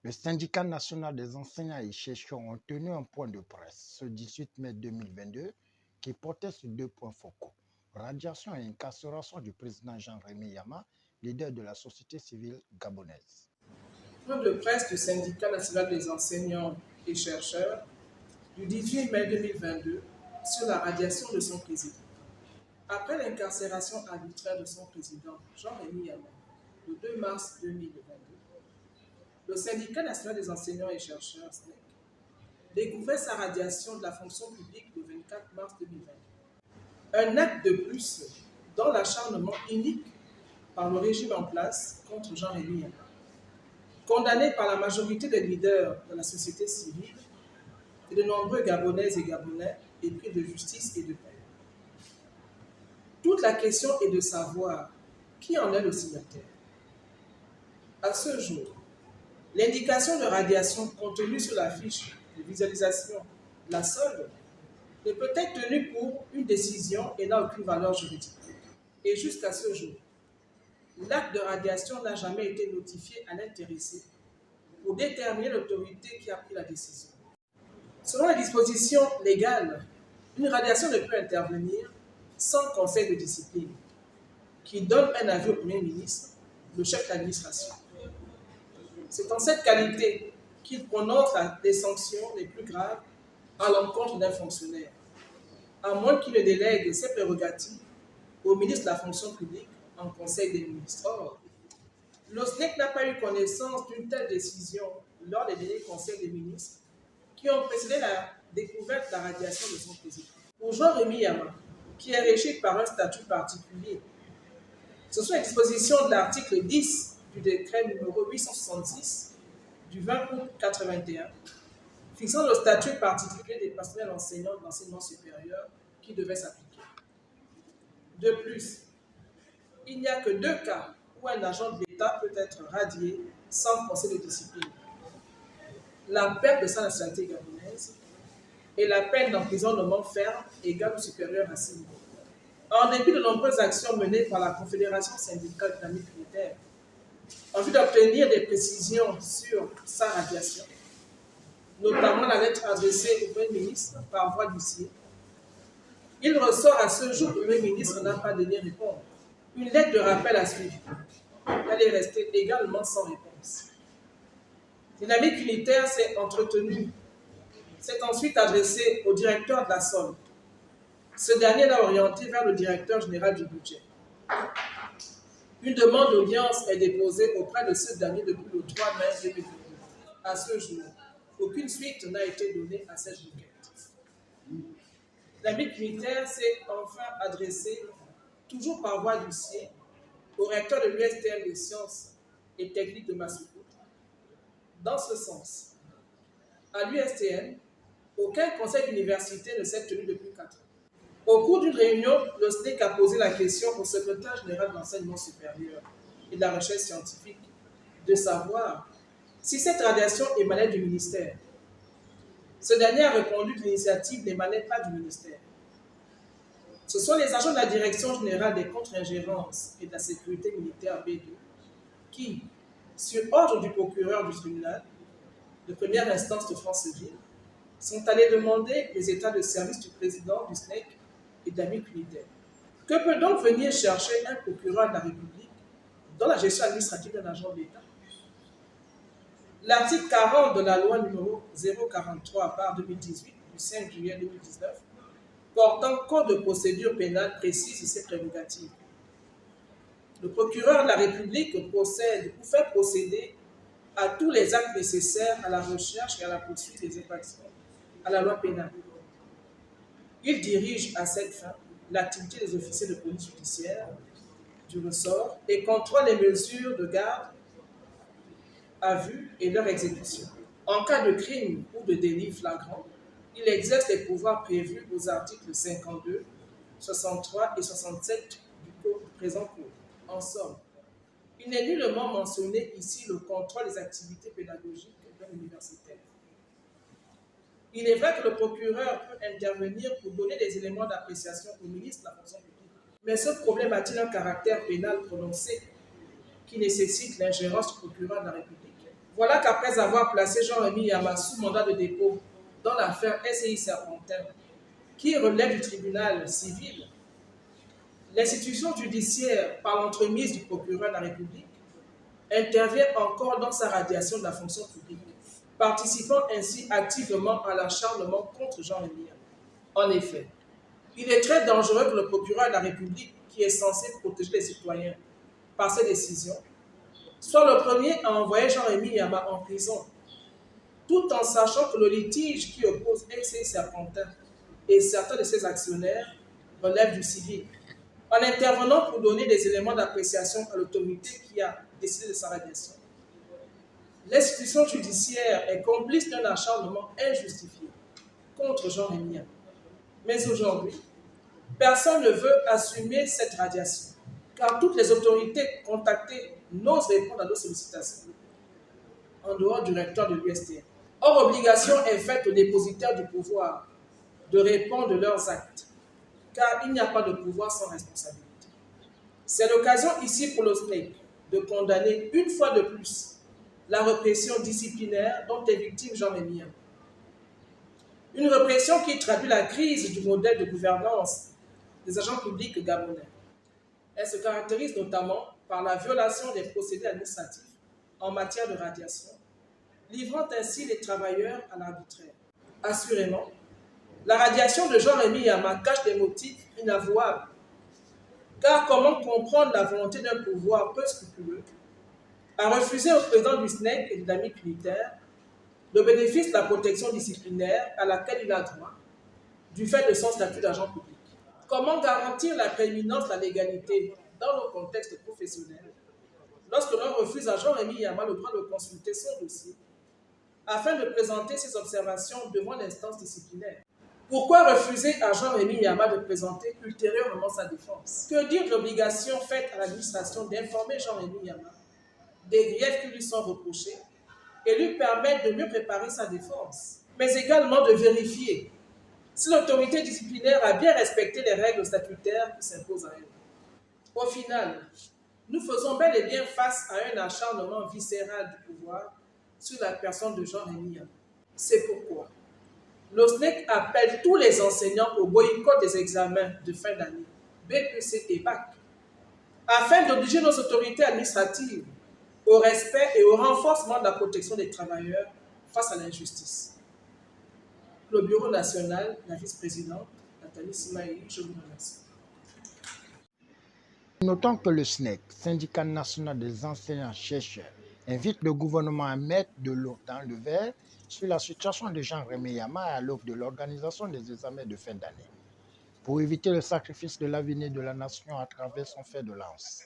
Le syndicat national des enseignants et chercheurs ont tenu un point de presse ce 18 mai 2022 qui portait sur deux points focaux. Radiation et incarcération du président Jean-Rémy Yama, leader de la société civile gabonaise. Point de presse du syndicat national des enseignants et chercheurs du 18 mai 2022 sur la radiation de son président. Après l'incarcération arbitraire de son président, Jean-Rémy Yama, le 2 mars 2022, le syndicat national des enseignants et chercheurs, SNEC, découvrait sa radiation de la fonction publique le 24 mars 2022. Un acte de plus dans l'acharnement unique par le régime en place contre Jean-Rémy Yama, condamné par la majorité des leaders de la société civile et de nombreux Gabonaises et Gabonais épris de justice et de paix. Toute la question est de savoir qui en est le signataire. À ce jour, l'indication de radiation contenue sur la fiche de visualisation de la solde ne peut être tenue pour une décision et n'a aucune valeur juridique. Et jusqu'à ce jour, l'acte de radiation n'a jamais été notifié à l'intéressé pour déterminer l'autorité qui a pris la décision. Selon les dispositions légales, une radiation ne peut intervenir sans conseil de discipline, qui donne un avis au Premier ministre, le chef d'administration. C'est en cette qualité qu'il prononce les sanctions les plus graves à l'encontre d'un fonctionnaire, à moins qu'il ne délègue ses prérogatives au ministre de la fonction publique en conseil des ministres. Or, le SNEC n'a pas eu connaissance d'une telle décision lors des derniers conseils des ministres qui ont précédé la découverte de la radiation de son président. Pour Jean-Rémy Yama, qui est régi par un statut particulier, ce sont les dispositions de l'article 10 du décret numéro 866 du 20 août 1981, fixant le statut particulier des personnels enseignants de l'enseignement supérieur qui devaient s'appliquer. De plus, il n'y a que 2 cas où un agent de l'État peut être radié sans conseil de discipline: la perte de sa nationalité gabonaise et la peine d'emprisonnement ferme égale ou supérieure à 6 mois. En dépit de nombreuses actions menées par la Confédération syndicale islamique militaire en vue d'obtenir des précisions sur sa radiation, notamment la lettre adressée au Premier ministre par voie d'huissier, il ressort à ce jour que le Premier ministre n'a pas donné réponse. Une lettre de rappel a suivi. Elle est restée également sans réponse. Dynamique unitaire s'est entretenue, s'est ensuite adressée au directeur de la SOL. Ce dernier l'a orienté vers le directeur général du budget. Une demande d'audience est déposée auprès de ce dernier depuis le 3 mai 2022. À ce jour, aucune suite n'a été donnée à cette requête. Dynamique militaire s'est enfin adressée, toujours par voie d'huissier, au recteur de l'USTM des sciences et techniques de Massoukou. Dans ce sens, à l'USTM, aucun conseil d'université ne s'est tenu depuis 4 ans. Au cours d'une réunion, le SNEC a posé la question au secrétaire général de l'enseignement supérieur et de la recherche scientifique de savoir si cette radiation émanait du ministère. Ce dernier a répondu que l'initiative n'émanait pas du ministère. Ce sont les agents de la Direction générale des contre-ingérences et de la sécurité militaire B2 qui, sur ordre du procureur du tribunal de première instance de France civile, sont allés demander les états de service du président du SNEC et d'amis militaires. Que peut donc venir chercher un procureur de la République dans la gestion administrative d'un agent de l'État? L'article 40 de la loi numéro 043/2018 du 5 juillet 2019 portant code de procédure pénale précise ses prérogatives. Le procureur de la République procède ou fait procéder à tous les actes nécessaires à la recherche et à la poursuite des infractions à la loi pénale. Il dirige à cette fin l'activité des officiers de police judiciaire du ressort et contrôle les mesures de garde à vue et leur exécution. En cas de crime ou de délit flagrant, il exerce les pouvoirs prévus aux articles 52, 63 et 67 du présent code. En somme, il n'est nullement mentionné ici le contrôle des activités pédagogiques d'un universitaire. Il est vrai que le procureur peut intervenir pour donner des éléments d'appréciation au ministre de la fonction publique. Mais ce problème a-t-il un caractère pénal prononcé qui nécessite l'ingérence du procureur de la République? Voilà qu'après avoir placé Jean-Rémy Yama sous mandat de dépôt dans l'affaire SCI Serpentin, qui relève du tribunal civil, l'institution judiciaire, par l'entremise du procureur de la République, intervient encore dans sa radiation de la fonction publique, participant ainsi activement à l'acharnement contre Jean-Rémy Yama. En effet, il est très dangereux que le procureur de la République, qui est censé protéger les citoyens par ses décisions, soit le premier à envoyer Jean-Rémy Yama en prison, tout en sachant que le litige qui oppose SCI Serpentin et certains de ses actionnaires relève du civil, en intervenant pour donner des éléments d'appréciation à l'autorité qui a décidé de sa radiation. L'institution judiciaire est complice d'un acharnement injustifié contre Jean-Rémy Yama. Mais aujourd'hui, personne ne veut assumer cette radiation, car toutes les autorités contactées n'osent répondre à nos sollicitations, en dehors du recteur de l'USTM. Or, obligation est faite aux dépositaires du pouvoir de répondre de leurs actes, car il n'y a pas de pouvoir sans responsabilité. C'est l'occasion ici pour le SNEC de condamner une fois de plus la répression disciplinaire dont est victime Jean-Rémy Yama. Une répression qui traduit la crise du modèle de gouvernance des agents publics gabonais. Elle se caractérise notamment par la violation des procédés administratifs en matière de radiation, livrant ainsi les travailleurs à l'arbitraire. Assurément, la radiation de Jean-Rémy Yama cache des motifs inavouables. Car comment comprendre la volonté d'un pouvoir peu scrupuleux à refuser au président du SNEC et de l'AMIC militaire le bénéfice de la protection disciplinaire à laquelle il a droit du fait de son statut d'agent public? Comment garantir la prééminence de la légalité dans nos contextes professionnels lorsque l'on refuse à Jean-Rémy Yama le droit de consulter son dossier afin de présenter ses observations devant l'instance disciplinaire? Pourquoi refuser à Jean-Rémy Yama de présenter ultérieurement sa défense? Que dire de l'obligation faite à l'administration d'informer Jean-Rémy Yama des griefs qui lui sont reprochés et lui permettre de mieux préparer sa défense, mais également de vérifier si l'autorité disciplinaire a bien respecté les règles statutaires qui s'imposent à elle? Au final, nous faisons bel et bien face à un acharnement viscéral du pouvoir sur la personne de Jean-Rémy Yama. C'est pourquoi le SNEC appelle tous les enseignants au boycott des examens de fin d'année, BEC et BAC, afin d'obliger nos autorités administratives au respect et au renforcement de la protection des travailleurs face à l'injustice. Le Bureau national, la vice-présidente, Nathalie Simaï, je vous remercie. Notons que le SNEC, Syndicat national des enseignants-chercheurs, invite le gouvernement à mettre de l'eau dans le verre sur la situation de Jean-Rémy Yama à l'aube de l'organisation des examens de fin d'année, pour éviter le sacrifice de l'avenir de la nation à travers son fer de lance.